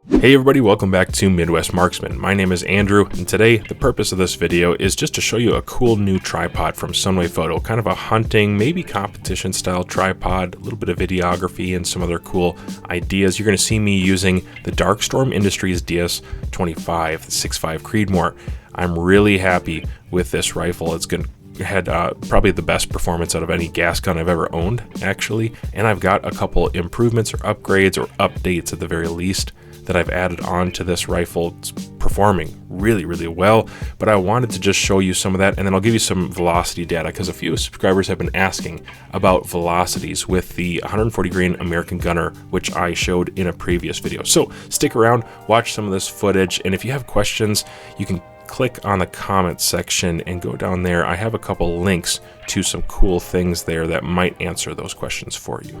Hey everybody, welcome back to Midwest Marksman. My name is Andrew, and today the purpose of this video is just to show you a cool new tripod from Sunway Photo, kind of a hunting, maybe competition style tripod, a little bit of videography and some other cool ideas. You're going to see me using the Darkstorm Industries DS25 6.5 Creedmoor. I'm really happy with this rifle. It's had probably the best performance out of any gas gun I've ever owned, actually, and I've got a couple improvements or upgrades or updates at the very least that I've added on to this rifle. It's performing really well, but I wanted to just show you some of that, and then I'll give you some velocity data because a few subscribers have been asking about velocities with the 140 grain American Gunner, which I showed in a previous video. So stick around, watch some of this footage, and if you have questions, you can click on the comments section and go down there. I have a couple links to some cool things there that might answer those questions for you.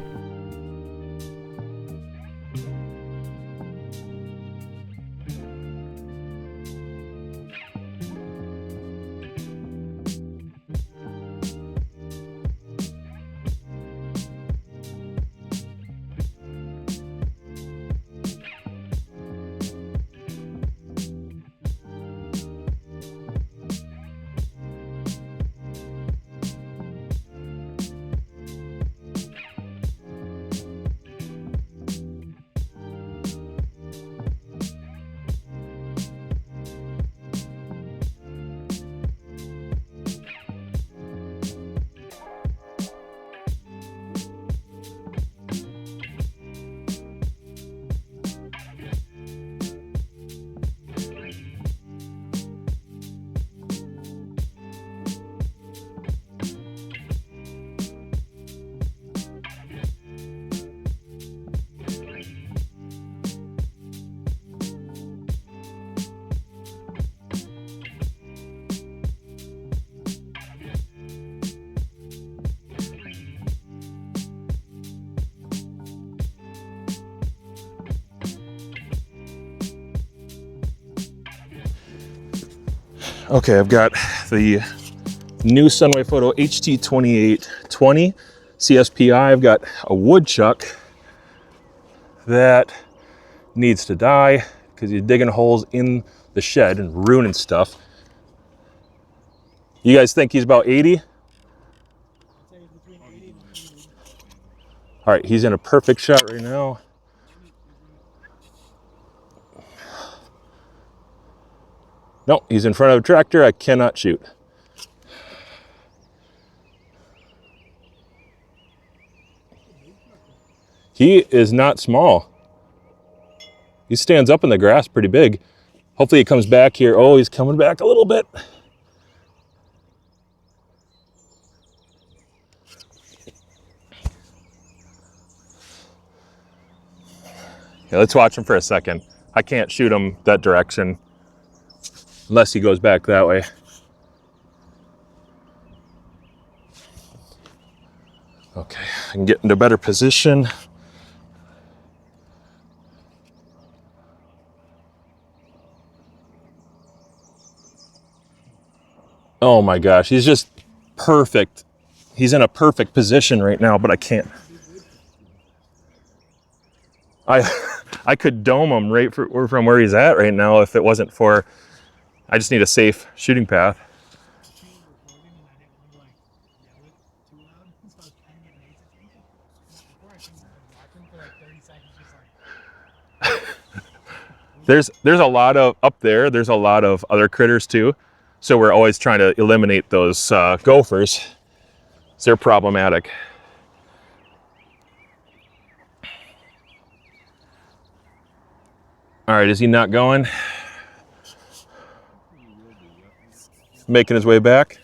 Okay, I've got the new Sunway Photo HT2820 CSPI. I've got a woodchuck that needs to die because he's digging holes in the shed and ruining stuff. You guys think he's about 80? All right, he's in a perfect shot right now. No, he's in front of a tractor. I cannot shoot. He is not small. He stands up in the grass pretty big. Hopefully he comes back here. Oh, he's coming back a little bit. Yeah, let's watch him for a second. I can't shoot him that direction unless he goes back that way. Okay, I can get into a better position. Oh my gosh, he's just perfect. He's in a perfect position right now, but I can't. I could dome him right from where he's at right now if it wasn't for, I just need a safe shooting path. There's a lot of, up there's a lot of other critters too. So we're always trying to eliminate those gophers. They're problematic. All right, is he not going? Making his way back.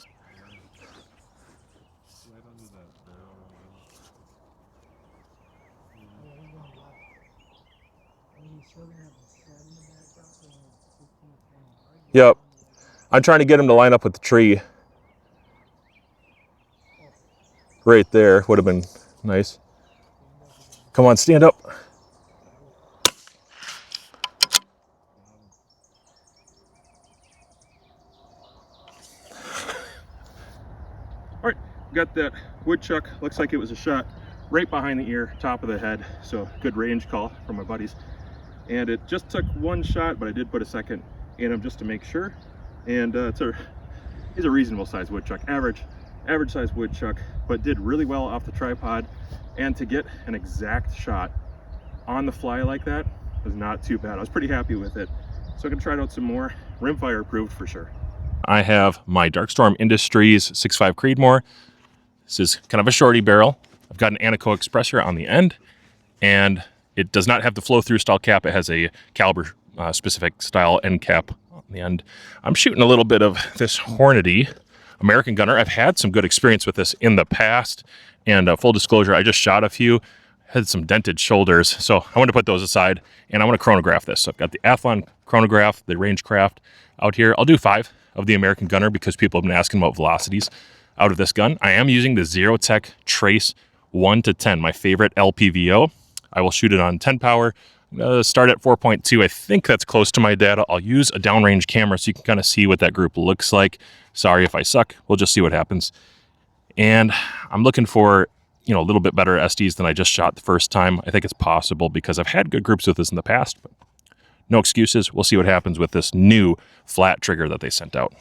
Yep. I'm trying to get him to line up with the tree. Right there would have been nice. Come on, stand up. All right, got that woodchuck. Looks like it was a shot right behind the ear, top of the head. So good range call from my buddies. and it just took one shot, but I did put a second in them just to make sure. And it's a reasonable size woodchuck, average size woodchuck, but did really well off the tripod. And to get an exact shot on the fly like that was not too bad. I was pretty happy with it. So I'm gonna try it out some more. Rimfire approved for sure. I have my Darkstorm Industries 6.5 Creedmoor. This is kind of a shorty barrel. I've got an anechoic expressor on the end, and it does not have the flow-through style cap. It has a caliber specific style end cap on the end. I'm shooting a little bit of this Hornady American Gunner. I've had some good experience with this in the past, and full disclosure, I just shot a few, had some dented shoulders, so I want to put those aside, and I want to chronograph this. So I've got the Athlon chronograph, the Rangecraft out here. I'll do 5 of the American Gunner because people have been asking about velocities out of this gun. I am using the Zerotech Trace 1 to 10, my favorite LPVO. I will shoot it on 10 power. Start at 4.2. I think that's close to my data. I'll use a downrange camera so you can kind of see what that group looks like. Sorry if I suck. We'll just see what happens. And I'm looking for, a little bit better SDs than I just shot the first time. I think it's possible because I've had good groups with this in the past, but no excuses. We'll see what happens with this new flat trigger that they sent out.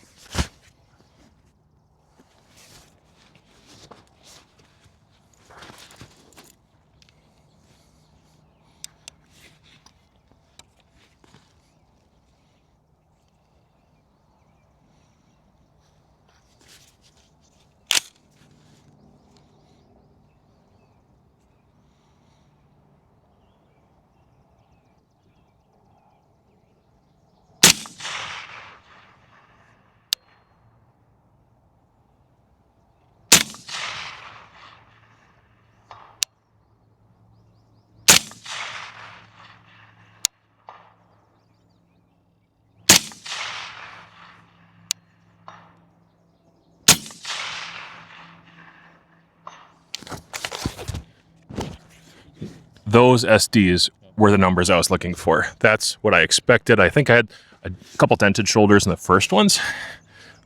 Those SDs were the numbers I was looking for. That's what I expected. I think I had a couple dented shoulders in the first ones.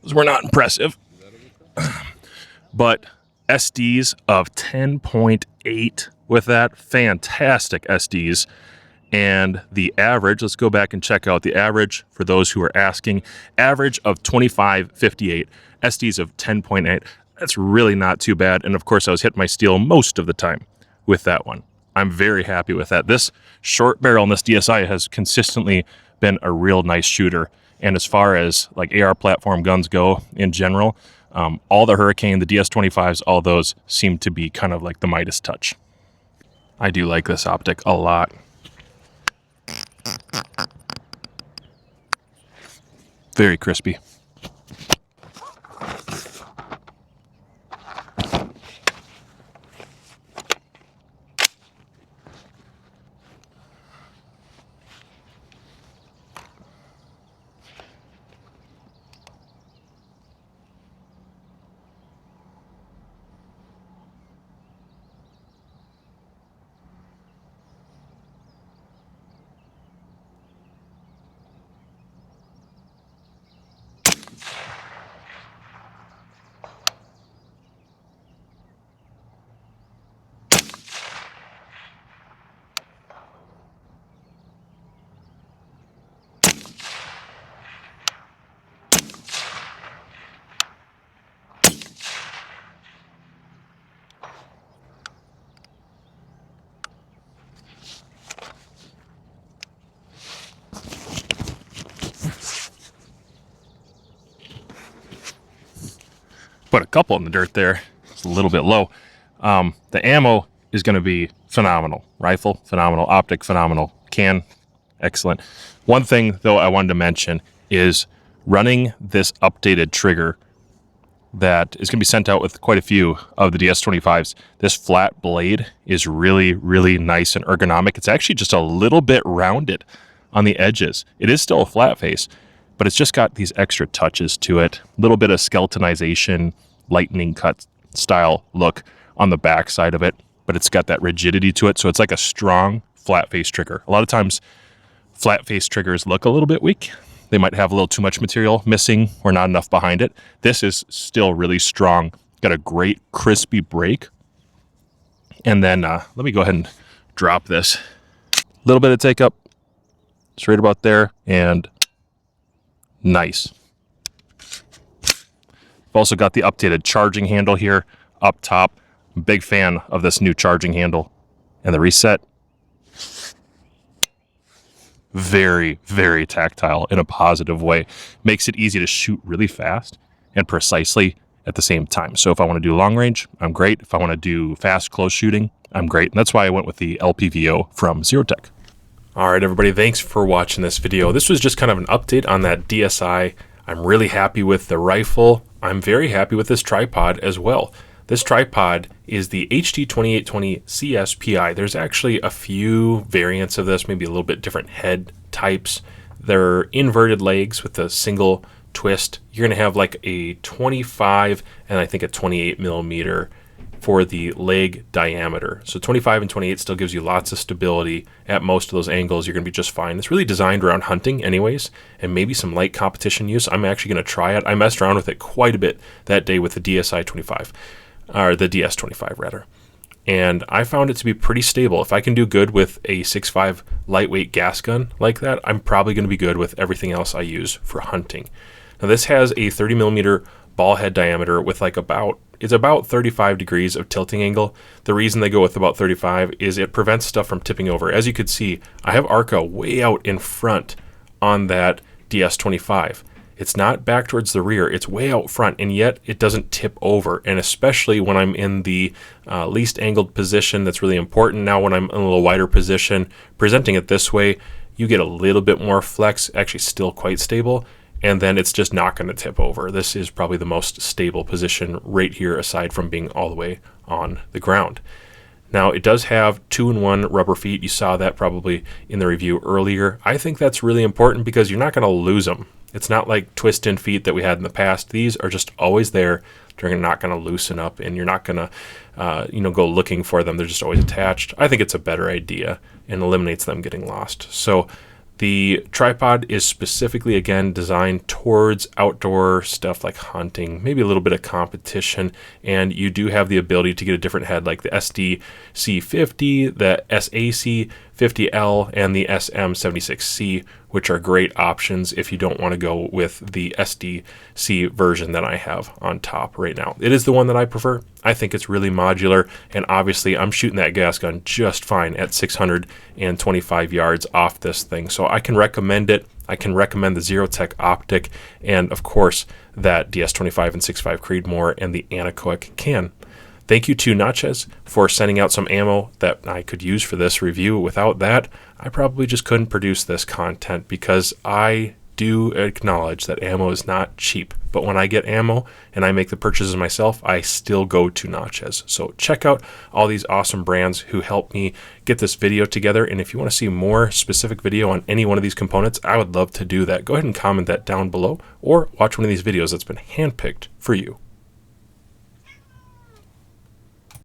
Those were not impressive. But SDs of 10.8 with that, fantastic SDs. And the average, let's go back and check out the average for those who are asking. Average of 25.58, SDs of 10.8. That's really not too bad. And of course, I was hitting my steel most of the time with that one. I'm very happy with that. This short barrel in this DSI has consistently been a real nice shooter. And as far as like AR platform guns go in general, all the Hurricane, the DS25s, all those seem to be kind of like the Midas touch. I do like this optic a lot. Very crispy. Put a couple in the dirt there. It's a little bit low. The ammo is going to be phenomenal. Rifle, phenomenal. Optic, phenomenal. Can, excellent. One thing, though, I wanted to mention is running this updated trigger that is going to be sent out with quite a few of the DS25s. This flat blade is really, really nice and ergonomic. It's actually just a little bit rounded on the edges. It is still a flat face, but it's just got these extra touches to it. A little bit of skeletonization, lightning cut style look on the back side of it, but it's got that rigidity to it. So it's like a strong flat face trigger. A lot of times flat face triggers look a little bit weak. They might have a little too much material missing or not enough behind it. This is still really strong. Got a great crispy break. And then let me go ahead and drop this. A little bit of take up It's right about there, and nice. I've also got the updated charging handle here up top. I'm a big fan of this new charging handle. And the reset, very, very tactile in a positive way. Makes it easy to shoot really fast and precisely at the same time. So if I want to do long range, I'm great. If I want to do fast close shooting, I'm great. And that's why I went with the LPVO from Zerotech. All right, everybody, thanks for watching this video. This was just kind of an update on that DSI. I'm really happy with the rifle. I'm very happy with this tripod as well. This tripod is the HD2820 CSPI. There's actually a few variants of this, maybe a little bit different head types. They're inverted legs with a single twist. You're going to have like a 25 and I think a 28 millimeter for the leg diameter. So 25 and 28 still gives you lots of stability at most of those angles. You're going to be just fine. It's really designed around hunting anyways, and maybe some light competition use. I'm actually going to try it. I messed around with it quite a bit that day with the DS25 rather. And I found it to be pretty stable. If I can do good with a 6.5 lightweight gas gun like that, I'm probably going to be good with everything else I use for hunting. Now this has a 30 millimeter ball head diameter with it's about 35 degrees of tilting angle. The reason they go with about 35 is it prevents stuff from tipping over. As you could see, I have ARCA way out in front on that DS25. It's not back towards the rear, it's way out front, and yet it doesn't tip over. And especially when I'm in the least angled position, that's really important. Now when I'm in a little wider position, presenting it this way, you get a little bit more flex, actually still quite stable, and then it's just not going to tip over. This is probably the most stable position right here, aside from being all the way on the ground. Now it does have 2-in-1 rubber feet. You saw that probably in the review earlier. I think that's really important because you're not going to lose them. It's not like twist-in feet that we had in the past. These are just always there. They're not going to loosen up, and you're not going to go looking for them. They're just always attached. I think it's a better idea and eliminates them getting lost. So the tripod is specifically, again, designed towards outdoor stuff like hunting, maybe a little bit of competition, and you do have the ability to get a different head like the SDC50, the SAC50L, and the SM76C, which are great options if you don't want to go with the SDC version that I have on top right now. It is the one that I prefer. I think it's really modular, and obviously I'm shooting that gas gun just fine at 625 yards off this thing, so I can recommend it. I can recommend the Zerotech optic, and of course that DS25 and 6.5 Creedmoor and the anechoic can. Thank you to Natchez for sending out some ammo that I could use for this review. Without that, I probably just couldn't produce this content, because I do acknowledge that ammo is not cheap. But when I get ammo and I make the purchases myself, I still go to Natchez. So check out all these awesome brands who helped me get this video together. And if you want to see more specific video on any one of these components, I would love to do that. Go ahead and comment that down below, or watch one of these videos that's been handpicked for you.